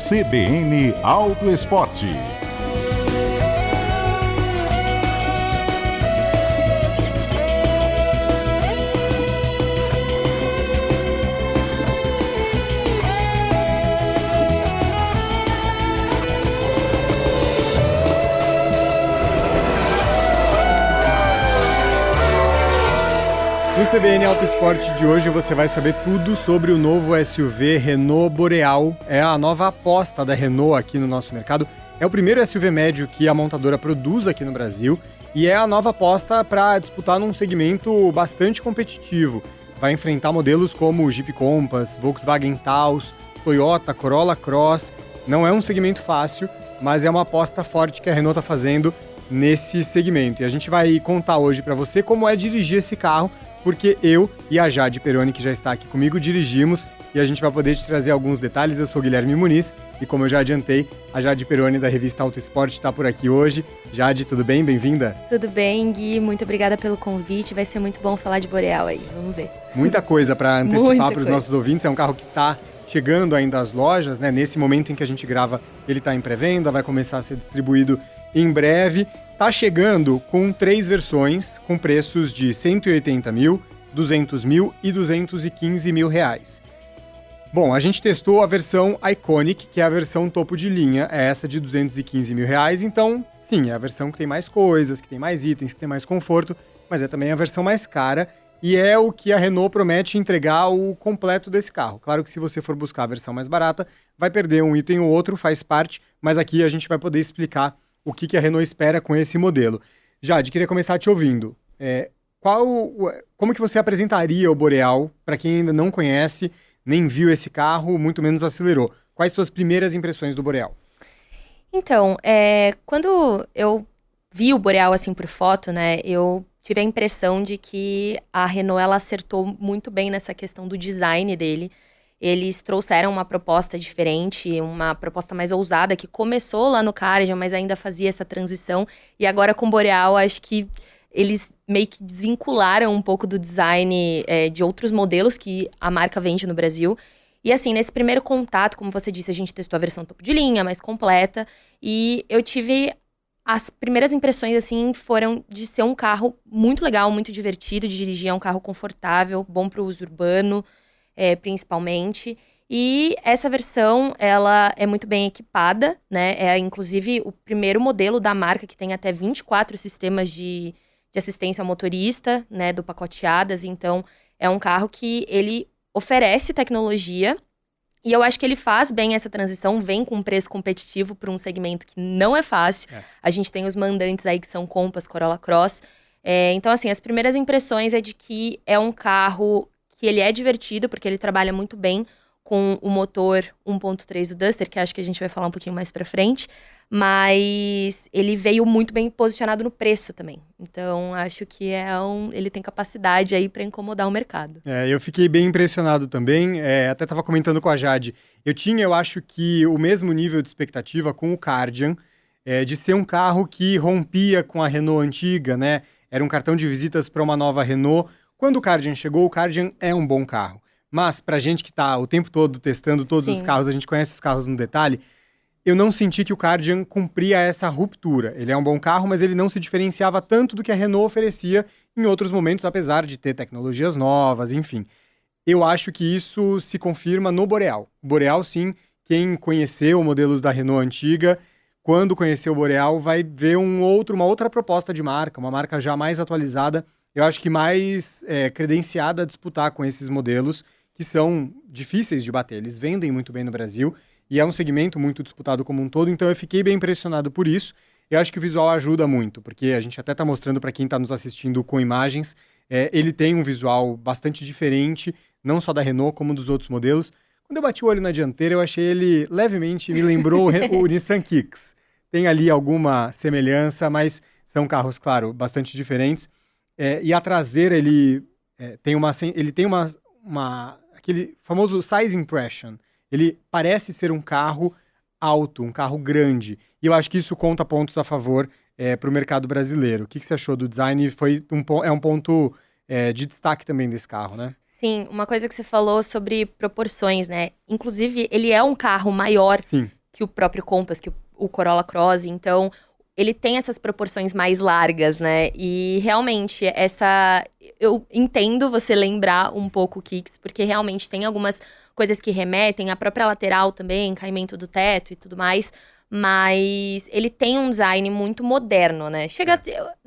CBN Auto Esporte. No CBN Auto Esporte de hoje você vai saber tudo sobre o novo SUV Renault Boreal. É a nova aposta da Renault aqui no nosso mercado. É o primeiro SUV médio que a montadora produz aqui no Brasil e é a nova aposta para disputar num segmento bastante competitivo. Vai enfrentar modelos como o Jeep Compass, Volkswagen Taos, Toyota Corolla Cross. Não é um segmento fácil, mas é uma aposta forte que a Renault está fazendo nesse segmento. E a gente vai contar hoje para você como é dirigir esse carro, porque eu e a Jade Peroni, que já está aqui comigo, dirigimos e a gente vai poder te trazer alguns detalhes. Eu sou o Guilherme Muniz e, como eu já adiantei, a Jade Peroni da revista Auto Esporte está por aqui hoje. Jade, tudo bem? Bem-vinda? Tudo bem, Gui. Muito obrigada pelo convite. Vai ser muito bom falar de Boreal aí. Vamos ver. Muita coisa para antecipar para os nossos ouvintes. É um carro que está chegando ainda às lojas, né? Nesse momento em que a gente grava, ele está em pré-venda, vai começar a ser distribuído em breve. Está chegando com 3 versões, com preços de 180 mil, 200 mil e 215 mil reais. Bom, a gente testou a versão Iconic, que é a versão topo de linha, é essa de 215 mil reais, então, sim, é a versão que tem mais coisas, que tem mais itens, que tem mais conforto, mas é também a versão mais cara e é o que a Renault promete entregar o completo desse carro. Claro que se você for buscar a versão mais barata, vai perder um item ou outro, faz parte, mas aqui a gente vai poder explicar o que a Renault espera com esse modelo. Jade, queria começar te ouvindo. Como que você apresentaria o Boreal para quem ainda não conhece, nem viu esse carro, muito menos acelerou? Quais suas primeiras impressões do Boreal? Então, quando eu vi o Boreal assim por foto, né, eu tive a impressão de que a Renault ela acertou muito bem nessa questão do design dele. Eles trouxeram uma proposta diferente, uma proposta mais ousada, que começou lá no Cardian, mas ainda fazia essa transição. E agora com o Boreal, acho que eles meio que desvincularam um pouco do design de outros modelos que a marca vende no Brasil. E assim, nesse primeiro contato, como você disse, a gente testou a versão topo de linha, mais completa. E eu tive... As primeiras impressões, assim, foram de ser um carro muito legal, muito divertido de dirigir. É um carro confortável, bom para o uso urbano, principalmente. E essa versão, ela é muito bem equipada, né? É, inclusive, o primeiro modelo da marca que tem até 24 sistemas de assistência ao motorista, né? Do pacote ADAS. Então, é um carro que ele oferece tecnologia. E eu acho que ele faz bem essa transição, vem com um preço competitivo para um segmento que não é fácil. A gente tem os mandantes aí que são Compass, Corolla Cross. Então, assim, as primeiras impressões é de que é um carro que ele é divertido, porque ele trabalha muito bem com o motor 1.3 do Duster, que acho que a gente vai falar um pouquinho mais pra frente. Mas ele veio muito bem posicionado no preço também. Então, acho que ele tem capacidade aí para incomodar o mercado. Eu fiquei bem impressionado também. Até estava comentando com a Jade. Eu acho que o mesmo nível de expectativa com o Cardian, de ser um carro que rompia com a Renault antiga, né? Era um cartão de visitas para uma nova Renault. Quando o Cardian chegou, o Cardian é um bom carro. Mas, pra gente que está o tempo todo testando todos os carros, a gente conhece os carros no detalhe, eu não senti que o Cardian cumpria essa ruptura. Ele é um bom carro, mas ele não se diferenciava tanto do que a Renault oferecia em outros momentos, apesar de ter tecnologias novas, enfim. Eu acho que isso se confirma no Boreal. O Boreal, sim, quem conheceu modelos da Renault antiga, quando conhecer o Boreal, vai ver uma outra proposta de marca, uma marca já mais atualizada, eu acho que mais credenciada a disputar com esses modelos, que são difíceis de bater. Eles vendem muito bem no Brasil, e é um segmento muito disputado como um todo, então eu fiquei bem impressionado por isso. Eu acho que o visual ajuda muito, porque a gente até está mostrando para quem está nos assistindo com imagens, ele tem um visual bastante diferente, não só da Renault, como dos outros modelos. Quando eu bati o olho na dianteira, eu achei ele levemente, me lembrou o Nissan Kicks. Tem ali alguma semelhança, mas são carros, claro, bastante diferentes. E a traseira, ele tem aquele famoso size impression. Ele parece ser um carro alto, um carro grande. E eu acho que isso conta pontos a favor para o mercado brasileiro. O que você achou do design? É um ponto de destaque também desse carro, né? Sim, uma coisa que você falou sobre proporções, né? Inclusive, ele é um carro maior Sim. que o próprio Compass, que o Corolla Cross, então ele tem essas proporções mais largas, né? E realmente, eu entendo você lembrar um pouco o Kicks, porque realmente tem algumas coisas que remetem, a própria lateral também, caimento do teto e tudo mais, mas ele tem um design muito moderno, né?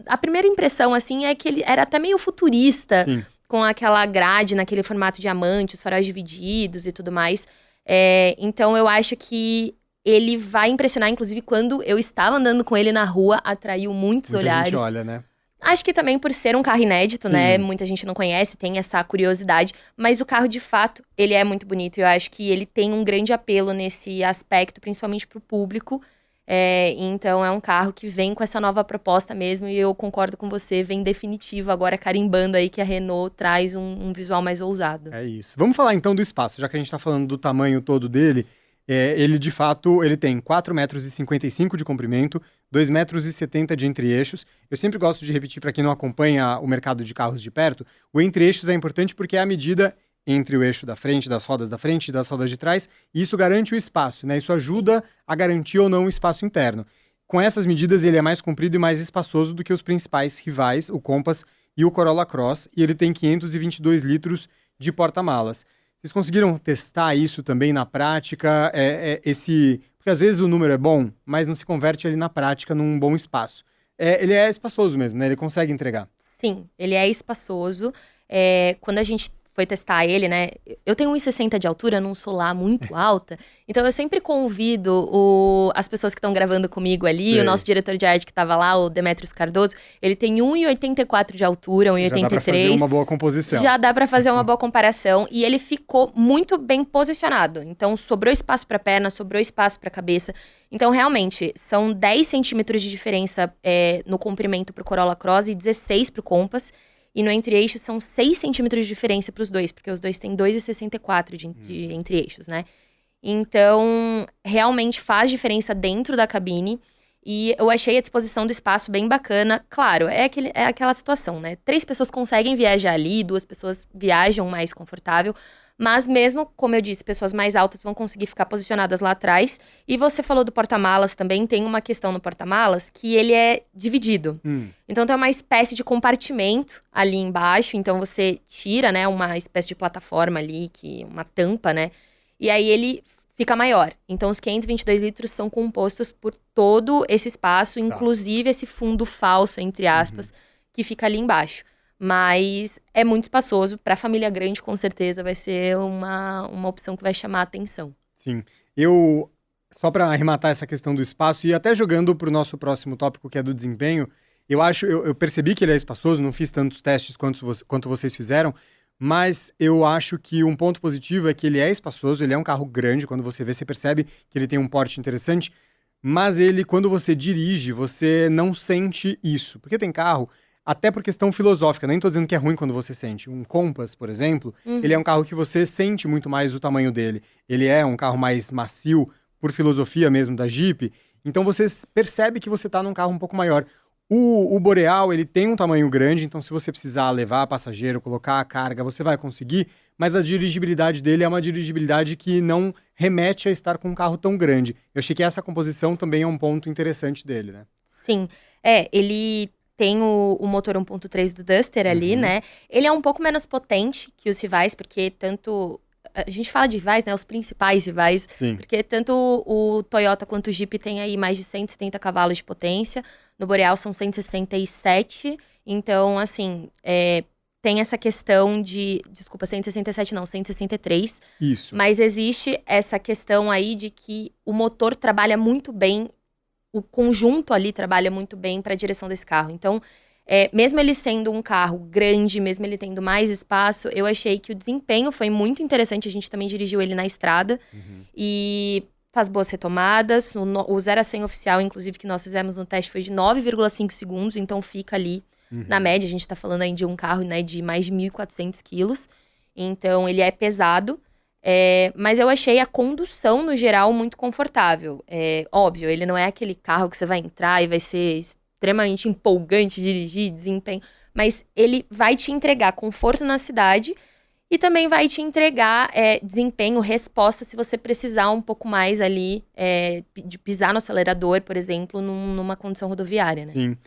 A primeira impressão, assim, é que ele era até meio futurista, Sim. com aquela grade naquele formato diamante, os faróis divididos e tudo mais. Então eu acho que ele vai impressionar, inclusive quando eu estava andando com ele na rua, atraiu muitos Muita olhares. gente olha, né? Acho que também por ser um carro inédito, Sim. né? Muita gente não conhece, tem essa curiosidade. Mas o carro, de fato, ele é muito bonito. Eu acho que ele tem um grande apelo nesse aspecto, principalmente para o público. Então, é um carro que vem com essa nova proposta mesmo. E eu concordo com você, vem definitivo agora carimbando aí que a Renault traz um visual mais ousado. É isso. Vamos falar então do espaço, já que a gente está falando do tamanho todo dele. Ele, de fato, ele tem 4,55 metros de comprimento, 2,70 metros de entre-eixos. Eu sempre gosto de repetir para quem não acompanha o mercado de carros de perto, o entre-eixos é importante porque é a medida entre o eixo da frente, das rodas da frente e das rodas de trás, e isso garante o espaço, né? Isso ajuda a garantir ou não o espaço interno. Com essas medidas, ele é mais comprido e mais espaçoso do que os principais rivais, o Compass e o Corolla Cross, e ele tem 522 litros de porta-malas. Vocês conseguiram testar isso também na prática? Porque às vezes o número é bom, mas não se converte ali na prática num bom espaço. Ele é espaçoso mesmo, né? Ele consegue entregar. Sim, ele é espaçoso. Quando a gente foi testar ele, né? Eu tenho 1,60 de altura, não sou lá muito alta. Então, eu sempre convido as pessoas que estão gravando comigo ali. Sei. O nosso diretor de arte que estava lá, o Demetrios Cardoso, ele tem 1,84 de altura, 1,83. Já dá pra fazer uma boa composição. Já dá pra fazer uma boa comparação. E ele ficou muito bem posicionado. Então, sobrou espaço pra perna, sobrou espaço pra cabeça. Então, realmente, são 10 centímetros de diferença no comprimento pro Corolla Cross e 16 pro Compass. E no entre-eixo são 6 centímetros de diferença para os dois, porque os dois têm 2,64 de entre-eixos, né? Então, realmente faz diferença dentro da cabine. E eu achei a disposição do espaço bem bacana. Claro, é aquela situação, né? 3 pessoas conseguem viajar ali, 2 pessoas viajam mais confortável. Mas mesmo, como eu disse, pessoas mais altas vão conseguir ficar posicionadas lá atrás. E você falou do porta-malas também, tem uma questão no porta-malas que ele é dividido. Então tem uma espécie de compartimento ali embaixo, então você tira, né, uma espécie de plataforma ali, uma tampa, né? E aí ele fica maior. Então os 522 litros são compostos por todo esse espaço, inclusive esse fundo falso, entre aspas, que fica ali embaixo. Mas é muito espaçoso. Para família grande, com certeza, vai ser uma opção que vai chamar a atenção. Sim. Só para arrematar essa questão do espaço, e até jogando para o nosso próximo tópico, que é do desempenho, eu percebi que ele é espaçoso, não fiz tantos testes quanto vocês fizeram, mas eu acho que um ponto positivo é que ele é espaçoso, ele é um carro grande, quando você vê, você percebe que ele tem um porte interessante, mas ele, quando você dirige, você não sente isso. Porque tem carro... Até por questão filosófica, nem tô dizendo que é ruim quando você sente. Um Compass, por exemplo, ele é um carro que você sente muito mais o tamanho dele. Ele é um carro mais macio, por filosofia mesmo da Jeep. Então você percebe que você tá num carro um pouco maior. O Boreal, ele tem um tamanho grande, então se você precisar levar passageiro, colocar a carga, você vai conseguir. Mas a dirigibilidade dele é uma dirigibilidade que não remete a estar com um carro tão grande. Eu achei que essa composição também é um ponto interessante dele, né? Sim, ele... Tem o motor 1.3 do Duster ali, né? Ele é um pouco menos potente que os rivais, porque tanto... A gente fala de rivais, né? Os principais rivais. Sim. Porque tanto o Toyota quanto o Jeep tem aí mais de 170 cavalos de potência. No Boreal são 167. Então, assim, tem essa questão de... Desculpa, 167 não, 163. Isso. Mas existe essa questão aí de que o motor trabalha muito bem, o conjunto ali trabalha muito bem para a direção desse carro. Então, mesmo ele sendo um carro grande, mesmo ele tendo mais espaço, eu achei que o desempenho foi muito interessante. A gente também dirigiu ele na estrada. E faz boas retomadas. O 0 a 100 oficial, inclusive, que nós fizemos no teste foi de 9,5 segundos. Então, fica ali na média. A gente tá falando aí de um carro, né, de mais de 1.400 quilos. Então, ele é pesado. Mas eu achei a condução, no geral, muito confortável. Óbvio, ele não é aquele carro que você vai entrar e vai ser extremamente empolgante dirigir, desempenho. Mas ele vai te entregar conforto na cidade E também vai te entregar desempenho, resposta, se você precisar um pouco mais ali de pisar no acelerador, por exemplo, numa condição rodoviária, né? Sim.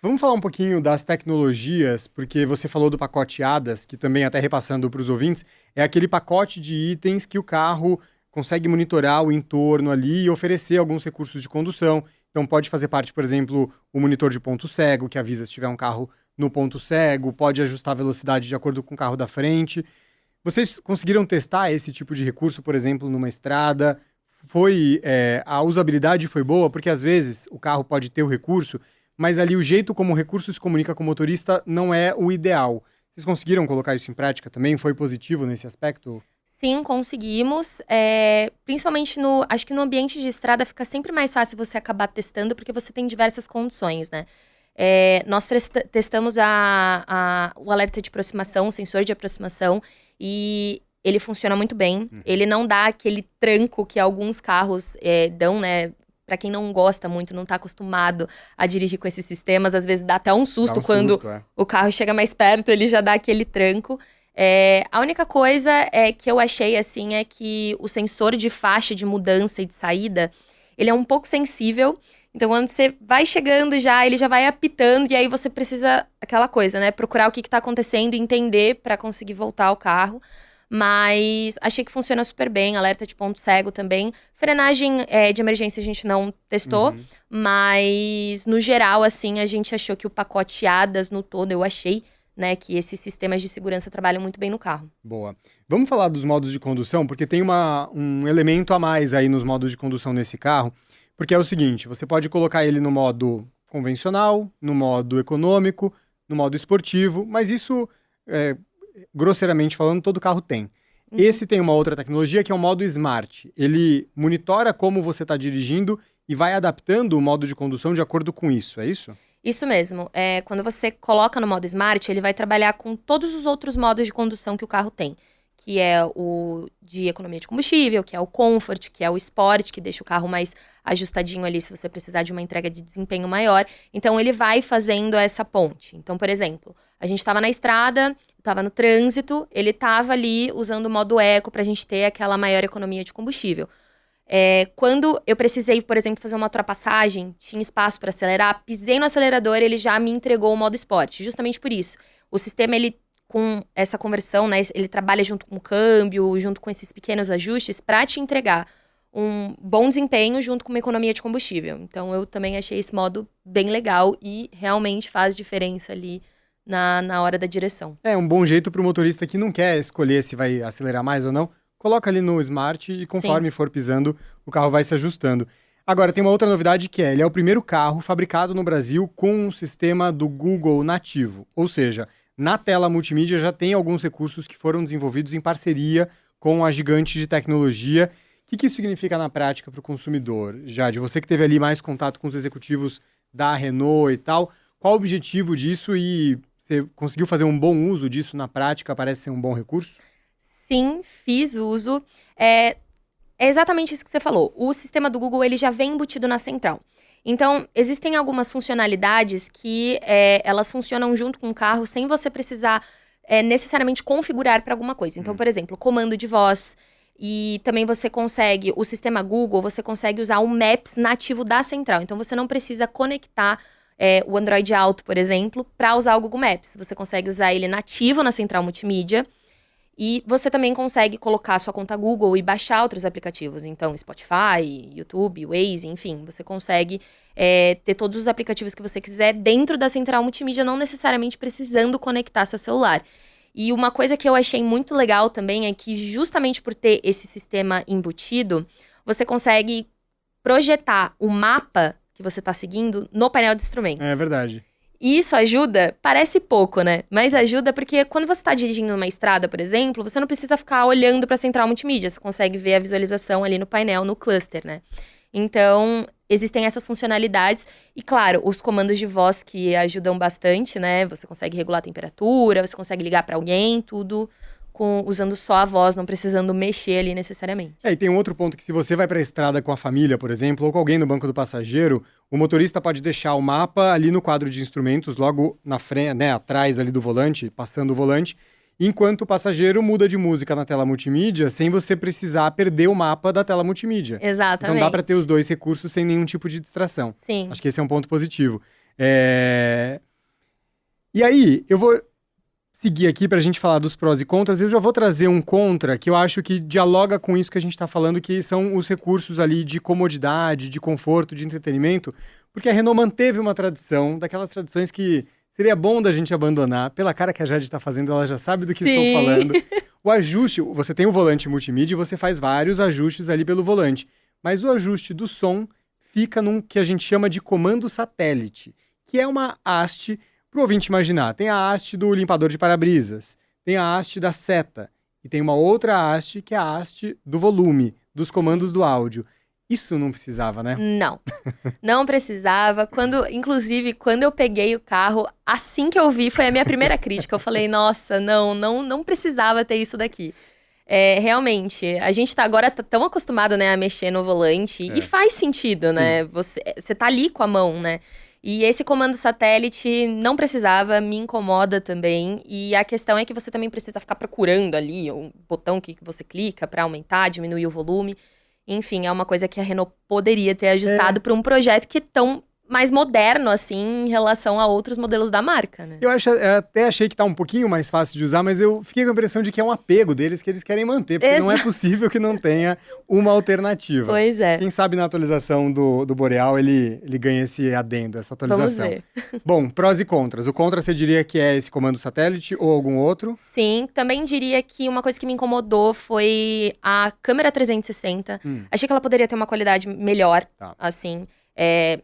Vamos falar um pouquinho das tecnologias, porque você falou do pacote ADAS, que também, até repassando para os ouvintes, é aquele pacote de itens que o carro consegue monitorar o entorno ali e oferecer alguns recursos de condução. Então pode fazer parte, por exemplo, o monitor de ponto cego, que avisa se tiver um carro no ponto cego, pode ajustar a velocidade de acordo com o carro da frente. Vocês conseguiram testar esse tipo de recurso, por exemplo, numa estrada? A usabilidade foi boa? Porque às vezes o carro pode ter o recurso, mas ali o jeito como o recurso se comunica com o motorista não é o ideal. Vocês conseguiram colocar isso em prática também? Foi positivo nesse aspecto? Sim, conseguimos. Principalmente acho que no ambiente de estrada fica sempre mais fácil você acabar testando, porque você tem diversas condições, né? Nós testamos o alerta de aproximação, o sensor de aproximação, e ele funciona muito bem. Ele não dá aquele tranco que alguns carros dão, né? Pra quem não gosta muito, não tá acostumado a dirigir com esses sistemas, às vezes dá até um susto quando o carro chega mais perto, ele já dá aquele tranco. A única coisa que eu achei, assim, é que o sensor de faixa de mudança e de saída, ele é um pouco sensível. Então, quando você vai chegando ele já vai apitando, e aí você precisa, aquela coisa, né? Procurar o que tá acontecendo, entender pra conseguir voltar ao carro. Mas achei que funciona super bem, alerta de ponto cego também. Frenagem de emergência a gente não testou, mas no geral, assim, a gente achou que o pacote ADAS no todo, eu achei, né, que esses sistemas de segurança trabalham muito bem no carro. Boa. Vamos falar dos modos de condução, porque tem um elemento a mais aí nos modos de condução nesse carro, porque é o seguinte, você pode colocar ele no modo convencional, no modo econômico, no modo esportivo, mas isso, grosseiramente falando, todo carro tem. Esse tem uma outra tecnologia que é o modo Smart. Ele monitora como você está dirigindo e vai adaptando o modo de condução de acordo com isso, é isso? Isso mesmo. Quando você coloca no modo Smart, ele vai trabalhar com todos os outros modos de condução que o carro tem. Que é o de economia de combustível, que é o Comfort, que é o Sport, que deixa o carro mais ajustadinho ali se você precisar de uma entrega de desempenho maior. Então, ele vai fazendo essa ponte. Então, por exemplo, a gente estava na estrada, estava no trânsito, ele estava ali usando o modo Eco para a gente ter aquela maior economia de combustível. Quando eu precisei, por exemplo, fazer uma ultrapassagem, tinha espaço para acelerar, pisei no acelerador, ele já me entregou o modo Sport. Justamente por isso. O sistema, ele, com essa conversão, né, ele trabalha junto com o câmbio, junto com esses pequenos ajustes, para te entregar um bom desempenho junto com uma economia de combustível. Então, eu também achei esse modo bem legal e realmente faz diferença ali na hora da direção. É um bom jeito para o motorista que não quer escolher se vai acelerar mais ou não. Coloca ali no Smart e conforme for pisando, o carro vai se ajustando. Agora, tem uma outra novidade que ele é o primeiro carro fabricado no Brasil com um sistema do Google nativo. Ou seja, na tela multimídia já tem alguns recursos que foram desenvolvidos em parceria com a gigante de tecnologia. O que isso significa na prática para o consumidor? Jade, você que teve ali mais contato com os executivos da Renault e tal, qual o objetivo disso e você conseguiu fazer um bom uso disso na prática? Parece ser um bom recurso? Sim, fiz uso. É exatamente isso que você falou. O sistema do Google, ele já vem embutido na central. Então, existem algumas funcionalidades que elas funcionam junto com o carro sem você precisar necessariamente configurar para alguma coisa. Então, por exemplo, comando de voz. E também você consegue, o sistema Google, você consegue usar o Maps nativo da central. Então, você não precisa conectar o Android Auto, por exemplo, para usar o Google Maps. Você consegue usar ele nativo na central multimídia. E você também consegue colocar a sua conta Google e baixar outros aplicativos. Então, Spotify, YouTube, Waze, enfim. Você consegue ter todos os aplicativos que você quiser dentro da central multimídia, não necessariamente precisando conectar seu celular. E uma coisa que eu achei muito legal também é que justamente por ter esse sistema embutido, você consegue projetar o mapa que você está seguindo no painel de instrumentos. É verdade. E isso ajuda, parece pouco, né? Mas ajuda porque quando você está dirigindo numa estrada, por exemplo, você não precisa ficar olhando para a central multimídia. Você consegue ver a visualização ali no painel, no cluster, né? Então, existem essas funcionalidades. E, claro, os comandos de voz que ajudam bastante, né? Você consegue regular a temperatura, você consegue ligar para alguém, tudo usando só a voz, não precisando mexer ali necessariamente. E tem um outro ponto que se você vai para a estrada com a família, por exemplo, ou com alguém no banco do passageiro, o motorista pode deixar o mapa ali no quadro de instrumentos, logo na frente, né, atrás ali do volante, passando o volante, enquanto o passageiro muda de música na tela multimídia sem você precisar perder o mapa da tela multimídia. Exatamente. Então dá para ter os dois recursos sem nenhum tipo de distração. Sim. Acho que esse é um ponto positivo. E aí, eu vou seguir aqui para a gente falar dos prós e contras. Eu já vou trazer um contra que eu acho que dialoga com isso que a gente está falando, que são os recursos ali de comodidade, de conforto, de entretenimento, porque a Renault manteve uma tradição, daquelas tradições que seria bom da gente abandonar. Pela cara que a Jade está fazendo, ela já sabe do que estou falando. O ajuste, você tem o volante multimídia e você faz vários ajustes ali pelo volante, mas o ajuste do som fica num que a gente chama de comando satélite, que é uma haste. Para o ouvinte imaginar, tem a haste do limpador de para-brisas, tem a haste da seta, e tem uma outra haste que é a haste do volume, dos comandos do áudio. Isso não precisava, né? Não precisava. Inclusive, quando eu peguei o carro, assim que eu vi, foi a minha primeira crítica. Eu falei, nossa, não precisava ter isso daqui. Realmente, a gente agora tá tão acostumado, né, a mexer no volante, e faz sentido, né? Você tá ali com a mão, né? E esse comando satélite não precisava, me incomoda também. E a questão é que você também precisa ficar procurando ali um botão que você clica para aumentar, diminuir o volume. Enfim, é uma coisa que a Renault poderia ter ajustado para um projeto que é tão mais moderno, assim, em relação a outros modelos da marca, né? Eu até achei que tá um pouquinho mais fácil de usar, mas eu fiquei com a impressão de que é um apego deles que eles querem manter, porque não é possível que não tenha uma alternativa. Pois é. Quem sabe na atualização do Boreal ele ganha esse adendo, essa atualização. Vamos ver. Bom, prós e contras. O contra você diria que é esse comando satélite ou algum outro? Sim, também diria que uma coisa que me incomodou foi a câmera 360. Achei que ela poderia ter uma qualidade melhor, assim.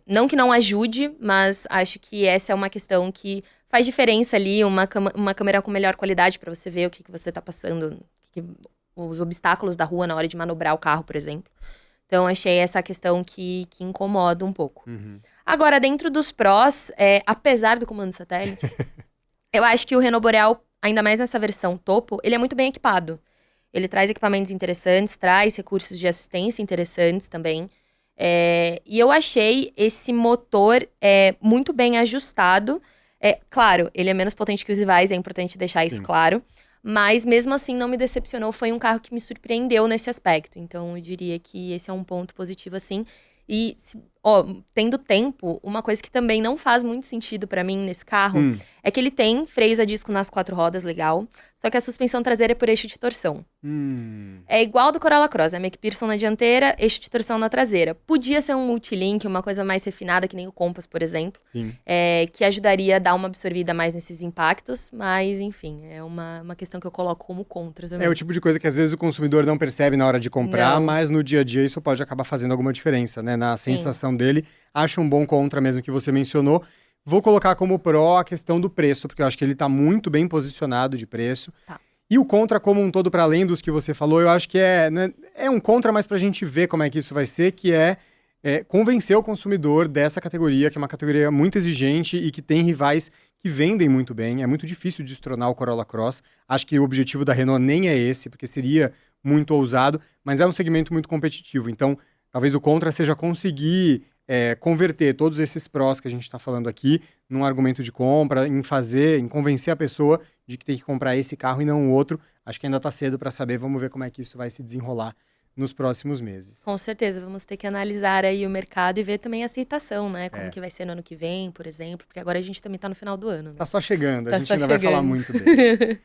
Não que não ajude, mas acho que essa é uma questão que faz diferença ali, uma câmera com melhor qualidade para você ver o que você tá passando, os obstáculos da rua na hora de manobrar o carro, por exemplo. Então, achei essa questão que incomoda um pouco. Agora, dentro dos prós, apesar do comando satélite, eu acho que o Renault Boreal, ainda mais nessa versão topo, ele é muito bem equipado. Ele traz equipamentos interessantes, traz recursos de assistência interessantes também. E eu achei esse motor muito bem ajustado. Claro, ele é menos potente que os rivais, é importante deixar isso claro. Mas mesmo assim não me decepcionou, foi um carro que me surpreendeu nesse aspecto. Então eu diria que esse é um ponto positivo, assim. E, tendo tempo, uma coisa que também não faz muito sentido pra mim nesse carro é que ele tem freios a disco nas 4 rodas, legal. Só que a suspensão traseira é por eixo de torção. É igual do Corolla Cross, a McPherson na dianteira, eixo de torção na traseira. Podia ser um multilink, uma coisa mais refinada, que nem o Compass, por exemplo. Que ajudaria a dar uma absorvida mais nesses impactos. Mas, enfim, é uma questão que eu coloco como contra também. É o tipo de coisa que às vezes o consumidor não percebe na hora de comprar, mas no dia a dia isso pode acabar fazendo alguma diferença, né? Na sensação dele. Acho um bom contra mesmo que você mencionou. Vou colocar como pró a questão do preço, porque eu acho que ele está muito bem posicionado de preço. E o contra como um todo, para além dos que você falou, eu acho que é um contra, mas para a gente ver como é que isso vai ser, que é convencer o consumidor dessa categoria, que é uma categoria muito exigente e que tem rivais que vendem muito bem. É muito difícil destronar o Corolla Cross. Acho que o objetivo da Renault nem é esse, porque seria muito ousado, mas é um segmento muito competitivo. Então, talvez o contra seja conseguir converter todos esses prós que a gente está falando aqui num argumento de compra, em convencer a pessoa de que tem que comprar esse carro e não o outro. Acho que ainda está cedo para saber, vamos ver como é que isso vai se desenrolar nos próximos meses. Com certeza, vamos ter que analisar aí o mercado e ver também a aceitação, né? Como que vai ser no ano que vem, por exemplo, porque agora a gente também está no final do ano, né? Tá só chegando, a gente ainda vai falar muito dele.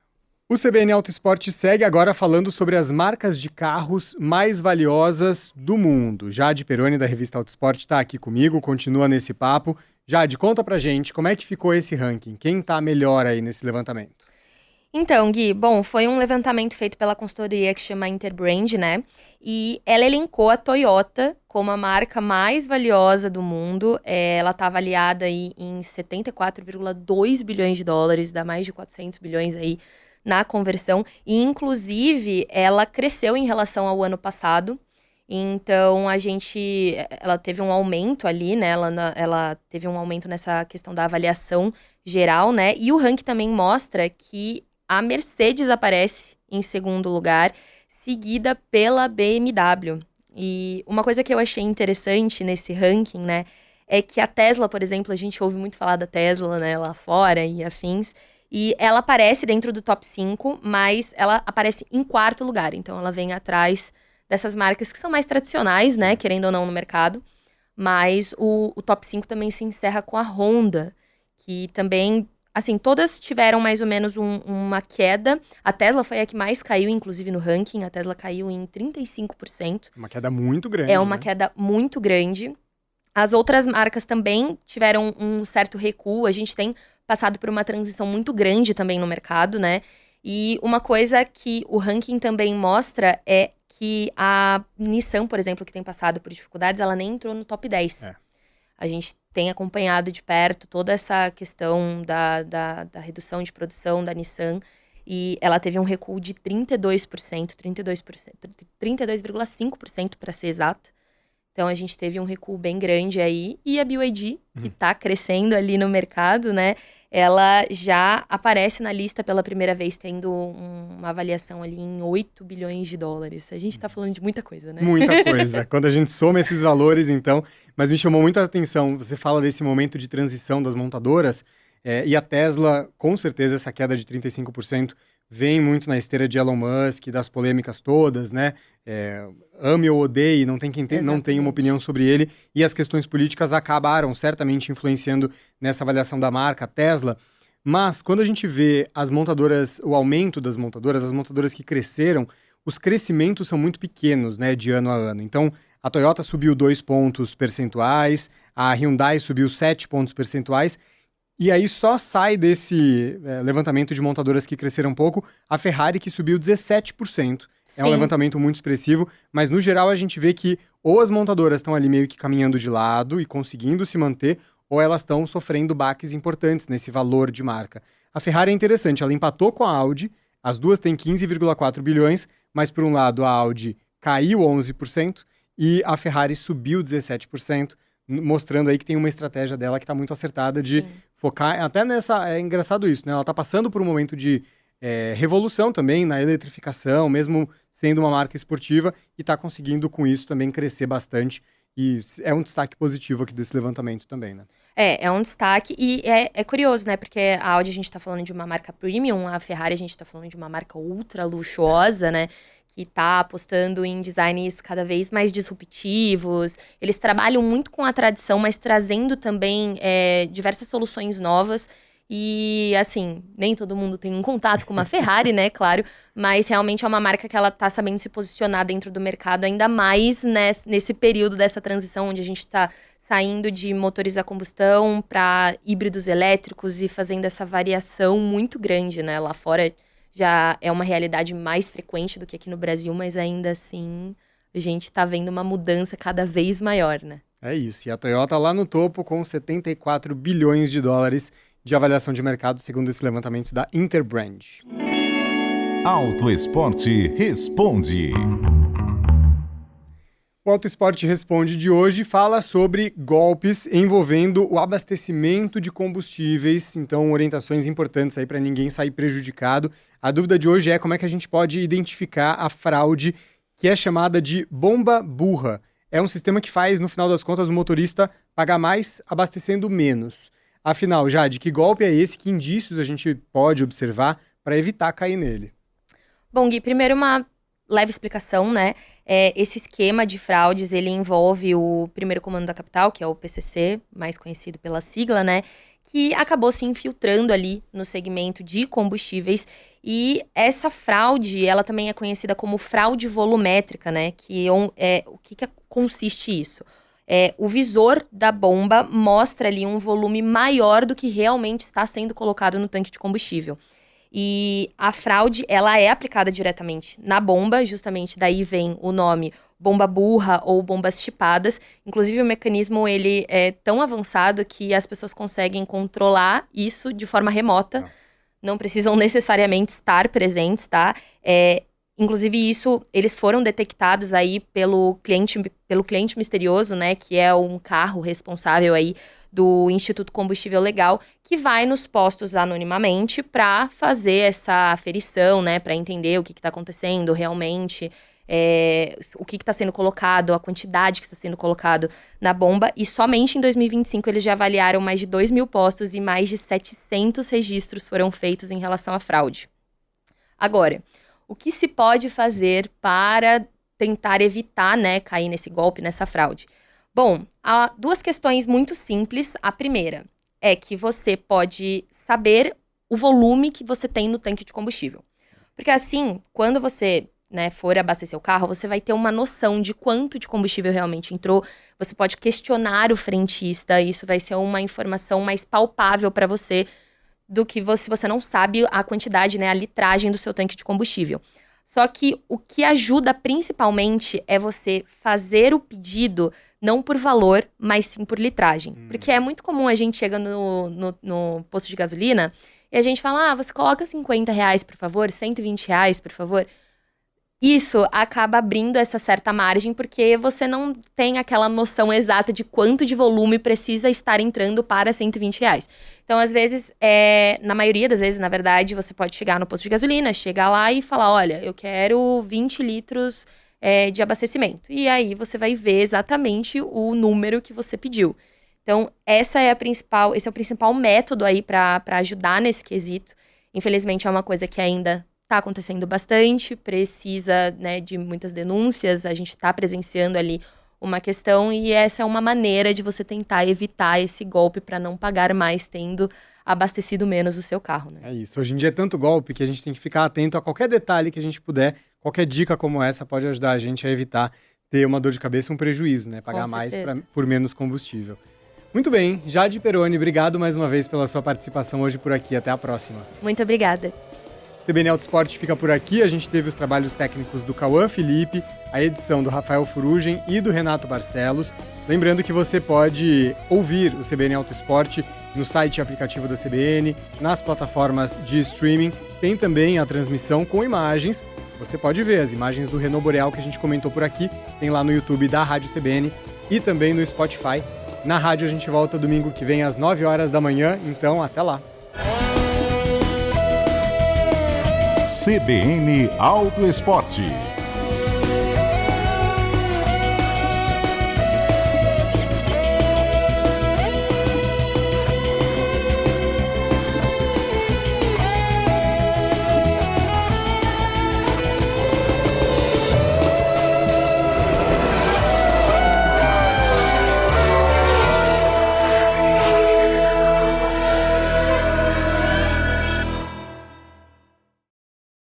O CBN Auto Esporte segue agora falando sobre as marcas de carros mais valiosas do mundo. Jade Peroni, da revista Auto Esporte, está aqui comigo, continua nesse papo. Jade, conta pra gente como é que ficou esse ranking, quem tá melhor aí nesse levantamento? Então, Gui, bom, foi um levantamento feito pela consultoria que chama Interbrand, né? E ela elencou a Toyota como a marca mais valiosa do mundo. Ela tá avaliada aí em 74,2 bilhões de dólares, dá mais de 400 bilhões aí na conversão, e inclusive ela cresceu em relação ao ano passado, então ela teve um aumento ali, né, ela teve um aumento nessa questão da avaliação geral, né, e o ranking também mostra que a Mercedes aparece em segundo lugar, seguida pela BMW, e uma coisa que eu achei interessante nesse ranking, né, é que a Tesla, por exemplo, a gente ouve muito falar da Tesla, né, lá fora e afins. E ela aparece dentro do top 5, mas ela aparece em quarto lugar. Então, ela vem atrás dessas marcas que são mais tradicionais, né? Querendo ou não, no mercado. Mas o top 5 também se encerra com a Honda, que também, assim, todas tiveram mais ou menos uma queda. A Tesla foi a que mais caiu, inclusive, no ranking. A Tesla caiu em 35%. Uma queda muito grande, É uma né? queda muito grande. As outras marcas também tiveram um certo recuo. A gente tem passado por uma transição muito grande também no mercado, né? E uma coisa que o ranking também mostra é que a Nissan, por exemplo, que tem passado por dificuldades, ela nem entrou no top 10. É. A gente tem acompanhado de perto toda essa questão da redução de produção da Nissan. E ela teve um recuo de 32%, 32,5% para ser exata. Então, a gente teve um recuo bem grande aí. E a BYD, que tá crescendo ali no mercado, né? Ela já aparece na lista pela primeira vez, tendo uma avaliação ali em 8 bilhões de dólares. A gente tá falando de muita coisa, né? Muita coisa. Quando a gente soma esses valores, então... Mas me chamou muita atenção, você fala desse momento de transição das montadoras, e a Tesla, com certeza, essa queda de 35% vem muito na esteira de Elon Musk, das polêmicas todas, né? Ame ou odeie, não tem quem não tenha uma opinião sobre ele. E as questões políticas acabaram certamente influenciando nessa avaliação da marca, a Tesla. Mas quando a gente vê as montadoras, o aumento das montadoras, as montadoras que cresceram, os crescimentos são muito pequenos, né, de ano a ano. Então, a Toyota subiu 2 pontos percentuais, a Hyundai subiu 7 pontos percentuais, e aí só sai desse levantamento de montadoras que cresceram pouco a Ferrari, que subiu 17%. É um Sim. levantamento muito expressivo, mas no geral a gente vê que ou as montadoras estão ali meio que caminhando de lado e conseguindo se manter, ou elas estão sofrendo baques importantes nesse valor de marca. A Ferrari é interessante, ela empatou com a Audi, as duas têm 15,4 bilhões, mas por um lado a Audi caiu 11% e a Ferrari subiu 17%, mostrando aí que tem uma estratégia dela que está muito acertada de Sim. focar, até nessa, é engraçado isso, né? Ela está passando por um momento de revolução também na eletrificação, mesmo sendo uma marca esportiva, e está conseguindo com isso também crescer bastante, e é um destaque positivo aqui desse levantamento também, né? É um destaque e é curioso, né? Porque a Audi a gente tá falando de uma marca premium, a Ferrari a gente tá falando de uma marca ultra luxuosa, né? Que tá apostando em designs cada vez mais disruptivos. Eles trabalham muito com a tradição, mas trazendo também diversas soluções novas. E, assim, nem todo mundo tem um contato com uma Ferrari, né? Claro. Mas realmente é uma marca que ela tá sabendo se posicionar dentro do mercado, ainda mais nesse período dessa transição, onde a gente tá saindo de motores a combustão para híbridos elétricos e fazendo essa variação muito grande, né? Lá fora já é uma realidade mais frequente do que aqui no Brasil, mas ainda assim a gente tá vendo uma mudança cada vez maior, né? É isso. E a Toyota lá no topo com 74 bilhões de dólares de avaliação de mercado, segundo esse levantamento da Interbrand. Auto Esporte responde. O Auto Esporte Responde de hoje fala sobre golpes envolvendo o abastecimento de combustíveis, então orientações importantes aí para ninguém sair prejudicado. A dúvida de hoje é como é que a gente pode identificar a fraude que é chamada de bomba burra. É um sistema que faz, no final das contas, o motorista pagar mais abastecendo menos. Afinal, Jade, que golpe é esse? Que indícios a gente pode observar para evitar cair nele? Bom, Gui, primeiro uma leve explicação, né? Esse esquema de fraudes, ele envolve o primeiro comando da capital, que é o PCC, mais conhecido pela sigla, né? Que acabou se infiltrando ali no segmento de combustíveis. E essa fraude, ela também é conhecida como fraude volumétrica, né? O que consiste isso? O visor da bomba mostra ali um volume maior do que realmente está sendo colocado no tanque de combustível. E a fraude, ela é aplicada diretamente na bomba, justamente daí vem o nome bomba burra ou bombas chipadas. Inclusive, o mecanismo, ele é tão avançado que as pessoas conseguem controlar isso de forma remota. Nossa. Não precisam necessariamente estar presentes, tá? Inclusive, isso, eles foram detectados aí pelo cliente misterioso, né? Que é um carro responsável aí do Instituto Combustível Legal, que vai nos postos anonimamente para fazer essa aferição, né? Para entender o que está acontecendo realmente. o que está sendo colocado, a quantidade que está sendo colocado na bomba. E somente em 2025 eles já avaliaram mais de 2.000 postos e mais de 700 registros foram feitos em relação à fraude. Agora, o que se pode fazer para tentar evitar, né, cair nesse golpe, nessa fraude? Bom, há duas questões muito simples. A primeira é que você pode saber o volume que você tem no tanque de combustível. Porque assim, quando você, né, for abastecer o carro, você vai ter uma noção de quanto de combustível realmente entrou. Você pode questionar o frentista, isso vai ser uma informação mais palpável para você do que se você não sabe a quantidade, né, a litragem do seu tanque de combustível. Só que o que ajuda principalmente é você fazer o pedido não por valor, mas sim por litragem. Porque é muito comum a gente chega no posto de gasolina e a gente fala, você coloca R$50, por favor, R$120, por favor. Isso acaba abrindo essa certa margem, porque você não tem aquela noção exata de quanto de volume precisa estar entrando para R$120. Então, às vezes, na maioria das vezes, na verdade, você pode chegar no posto de gasolina, chegar lá e falar, olha, eu quero 20 litros de abastecimento. E aí você vai ver exatamente o número que você pediu. Então, esse é o principal método aí para ajudar nesse quesito. Infelizmente, é uma coisa que ainda está acontecendo bastante, precisa, né, de muitas denúncias, a gente está presenciando ali uma questão e essa é uma maneira de você tentar evitar esse golpe para não pagar mais tendo abastecido menos o seu carro, né? É isso, hoje em dia é tanto golpe que a gente tem que ficar atento a qualquer detalhe que a gente puder, qualquer dica como essa pode ajudar a gente a evitar ter uma dor de cabeça e um prejuízo, né? Pagar mais por menos combustível. Muito bem, Jade Peroni, obrigado mais uma vez pela sua participação hoje por aqui, até a próxima. Muito obrigada. CBN Auto Esporte fica por aqui, a gente teve os trabalhos técnicos do Cauã Felipe, a edição do Rafael Furugem e do Renato Barcelos. Lembrando que você pode ouvir o CBN Auto Esporte no site e aplicativo da CBN, nas plataformas de streaming, tem também a transmissão com imagens. Você pode ver as imagens do Renault Boreal que a gente comentou por aqui, tem lá no YouTube da Rádio CBN e também no Spotify. Na rádio a gente volta domingo que vem às 9 horas da manhã, então até lá. CBN Auto Esporte.